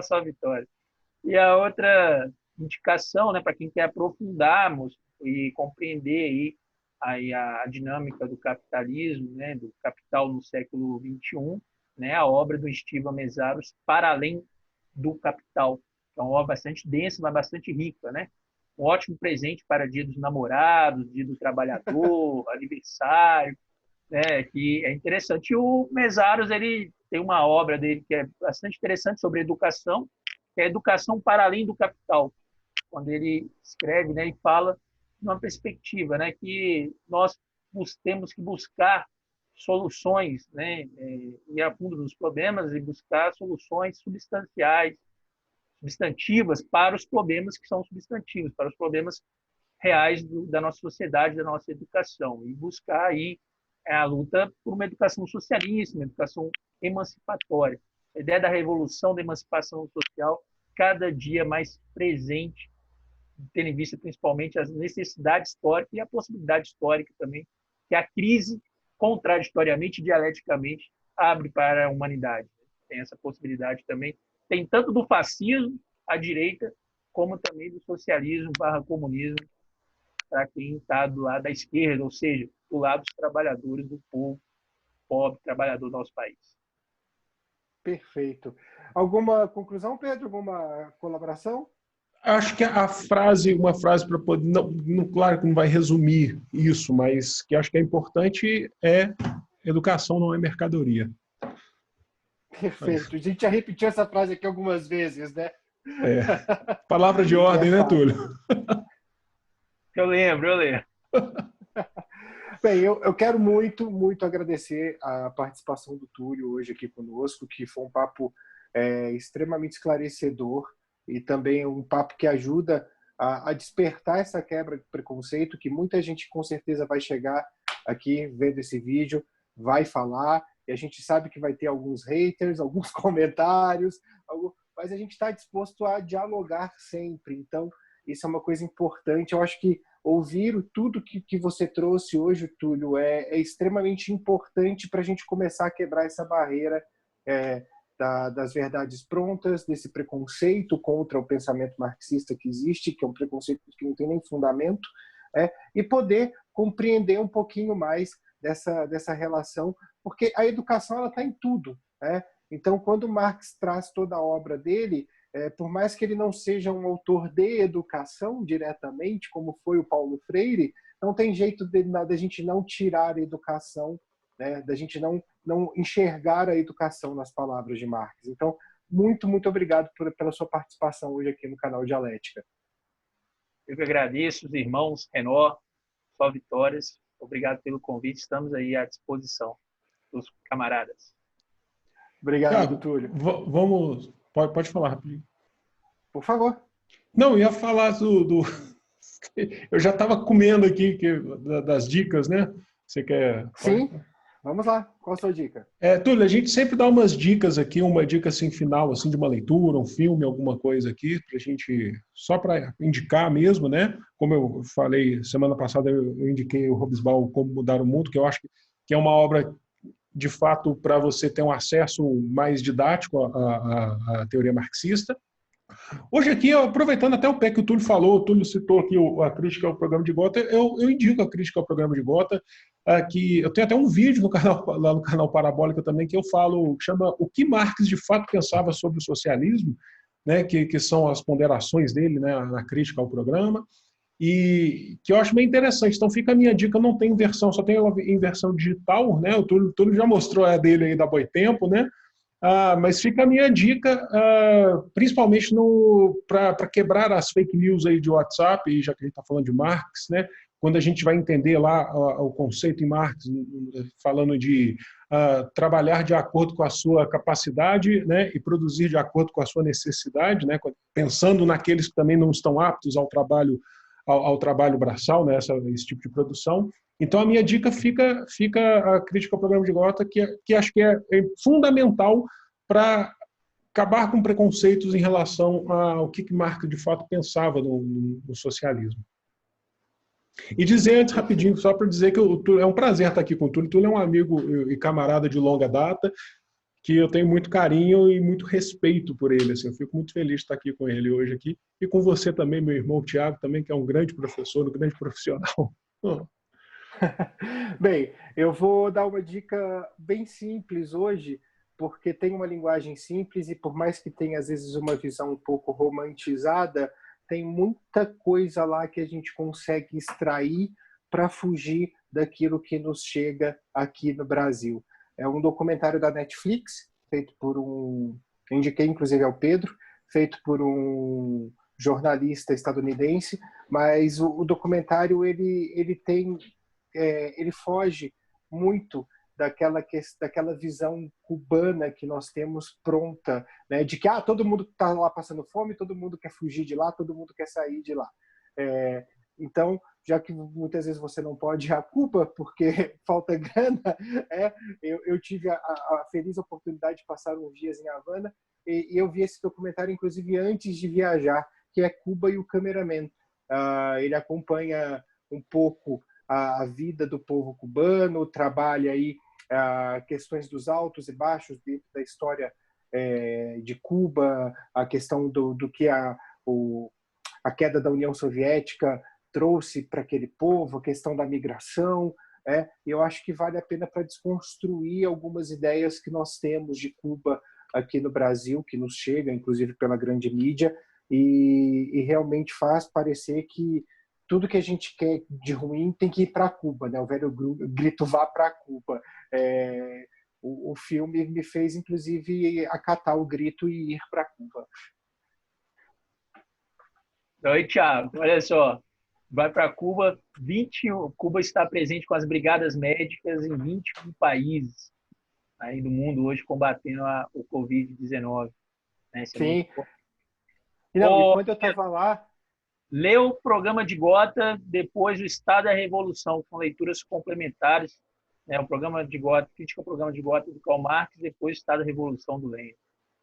Só vitória. E a outra indicação, né, para quem quer aprofundar e compreender aí a dinâmica do capitalismo, né, do capital no século XXI, né, a obra do Estiva Mesaros, Para Além do Capital. É uma obra bastante densa, mas bastante rica, né? Um ótimo presente para Dia dos Namorados, Dia do Trabalhador, aniversário, né? Que é interessante. E o Mesaros, ele tem uma obra dele que é bastante interessante sobre educação, que é Educação para Além do Capital, quando ele escreve, né, e fala numa perspectiva, né, que nós temos que buscar soluções, né, ir a fundo dos problemas e buscar soluções substantivas para os problemas que são substantivos, para os problemas reais da nossa sociedade, da nossa educação, e buscar aí a luta por uma educação socialista, uma educação emancipatória. A ideia da revolução, da emancipação social, cada dia mais presente, tendo em vista principalmente as necessidades históricas e a possibilidade histórica também, que a crise, contraditoriamente e dialeticamente, abre para a humanidade. Tem essa possibilidade também. Tem tanto do fascismo à direita, como também do socialismo / comunismo, para quem está do lado da esquerda, ou seja, do lado dos trabalhadores, do povo pobre, trabalhador do nosso país. Perfeito. Alguma conclusão, Pedro? Alguma colaboração? Acho que uma frase para poder, claro que não vai resumir isso, mas que acho que é importante é educação não é mercadoria. Perfeito. A gente já repetiu essa frase aqui algumas vezes, né? Palavra de ordem, né, Túlio? Eu lembro. Bem, eu quero muito, muito agradecer a participação do Túlio hoje aqui conosco, que foi um papo extremamente esclarecedor e também um papo que ajuda a despertar essa quebra de preconceito, que muita gente com certeza vai chegar aqui vendo esse vídeo, vai falar, e a gente sabe que vai ter alguns haters, alguns comentários, mas a gente está disposto a dialogar sempre. Então, isso é uma coisa importante. Eu acho que ouvir tudo que você trouxe hoje, Túlio, é extremamente importante para a gente começar a quebrar essa barreira das verdades prontas, desse preconceito contra o pensamento marxista que existe, que é um preconceito que não tem nem fundamento, e poder compreender um pouquinho mais dessa relação, porque a educação ela está em tudo. Então, quando Marx traz toda a obra dele, por mais que ele não seja um autor de educação diretamente, como foi o Paulo Freire, não tem jeito da gente não tirar a educação, da gente não enxergar a educação nas palavras de Marx. Então, muito, muito obrigado pela sua participação hoje aqui no canal Dialética. Eu que agradeço, os irmãos Renó, só vitórias. Obrigado pelo convite, estamos aí à disposição dos camaradas. Obrigado, Túlio. Vamos... Pode falar rapidinho. Por favor. Não, eu ia falar eu já estava comendo aqui das dicas, né? Você quer... Sim, vamos lá. Qual a sua dica? Túlio, a gente sempre dá umas dicas aqui, uma dica assim, final assim, de uma leitura, um filme, alguma coisa aqui, pra gente, só para indicar mesmo, né? Como eu falei semana passada, eu indiquei o Hobsbawm, Como Mudar o Mundo, que eu acho que é uma obra de fato, para você ter um acesso mais didático à teoria marxista. Hoje aqui, aproveitando até o pé que o Túlio falou, o Túlio citou aqui a crítica ao programa de Gotha, eu indico a crítica ao programa de Gotha, que eu tenho até um vídeo lá no canal Parabólica também, que eu falo, que chama O que Marx de fato pensava sobre o socialismo, né, que são as ponderações dele, né, na crítica ao programa, e que eu acho bem interessante. Então fica a minha dica, não tem versão, só tem em versão digital, né? O Túlio já mostrou a dele aí da Boitempo, né? Mas fica a minha dica, principalmente para quebrar as fake news aí de WhatsApp, já que a gente está falando de Marx, né? Quando a gente vai entender lá o conceito em Marx, falando de trabalhar de acordo com a sua capacidade, né? E produzir de acordo com a sua necessidade, né? Pensando naqueles que também não estão aptos ao trabalho braçal, né, esse tipo de produção. Então, a minha dica fica a crítica ao programa de Gotha, que acho que é fundamental para acabar com preconceitos em relação ao que Marx, de fato, pensava no socialismo. E dizer antes, rapidinho, só para dizer que é um prazer estar aqui com o Túlio. O Túlio é um amigo e camarada de longa data, que eu tenho muito carinho e muito respeito por ele. Assim, eu fico muito feliz de estar aqui com ele hoje aqui. E com você também, meu irmão Tiago, também, que é um grande professor, um grande profissional. Bem, eu vou dar uma dica bem simples hoje, porque tem uma linguagem simples e por mais que tenha, às vezes, uma visão um pouco romantizada, tem muita coisa lá que a gente consegue extrair para fugir daquilo que nos chega aqui no Brasil. É um documentário da Netflix, feito por eu indiquei inclusive ao Pedro, feito por um jornalista estadunidense, mas o documentário ele foge muito daquela visão cubana que nós temos pronta, né, de que todo mundo está lá passando fome, todo mundo quer fugir de lá, todo mundo quer sair de lá. Então, já que muitas vezes você não pode ir a Cuba porque falta grana, eu tive a feliz oportunidade de passar uns dias em Havana e eu vi esse documentário, inclusive, antes de viajar, que é Cuba e o Cameraman. Ele acompanha um pouco a vida do povo cubano, trabalha aí questões dos altos e baixos dentro da história de Cuba, a questão do que a queda da União Soviética trouxe para aquele povo, a questão da migração. E eu acho que vale a pena para desconstruir algumas ideias que nós temos de Cuba aqui no Brasil, que nos chega, inclusive pela grande mídia, e realmente faz parecer que tudo que a gente quer de ruim tem que ir para Cuba, né? O velho grito vá para Cuba. O filme me fez, inclusive, acatar o grito e ir para Cuba. Oi, Thiago. Olha só. Vai para Cuba. Cuba está presente com as brigadas médicas em 21 países aí do mundo hoje combatendo o Covid-19. Né? Sim. E quando eu estava lá... Leu o programa de Gotha, depois o Estado e a Revolução, com leituras complementares. O programa de Gotha, crítica ao programa de Gotha do Karl Marx, depois o Estado e a Revolução do Lenin.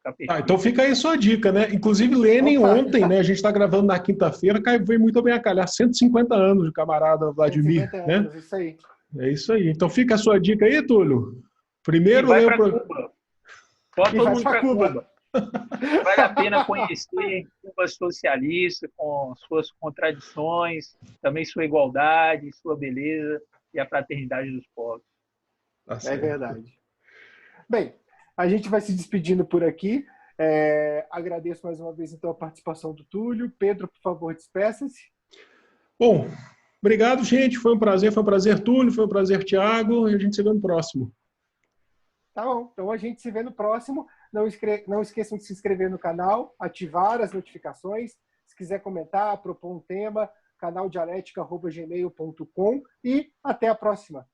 ficar perfeito. Então fica aí sua dica, né? Inclusive, Lenin ontem, né? A gente está gravando na quinta-feira, veio muito bem a calhar. 150 anos de camarada Vladimir, 150 anos, né? isso aí. É isso aí. Então fica a sua dica aí, Túlio. Primeiro, vai para Cuba. Pode todo mundo para Cuba. Vale a pena conhecer Cuba socialista, com suas contradições, também sua igualdade, sua beleza e a fraternidade dos povos. É verdade. Bem, a gente vai se despedindo por aqui. Agradeço mais uma vez então a participação do Túlio. Pedro, por favor, despeça-se. Bom, obrigado, gente. Foi um prazer, Túlio, foi um prazer, Thiago, e a gente se vê no próximo. Tá bom, então a gente se vê no próximo. Não esqueçam de se inscrever no canal, ativar as notificações. Se quiser comentar, propor um tema, canaldialética@gmail.com e até a próxima.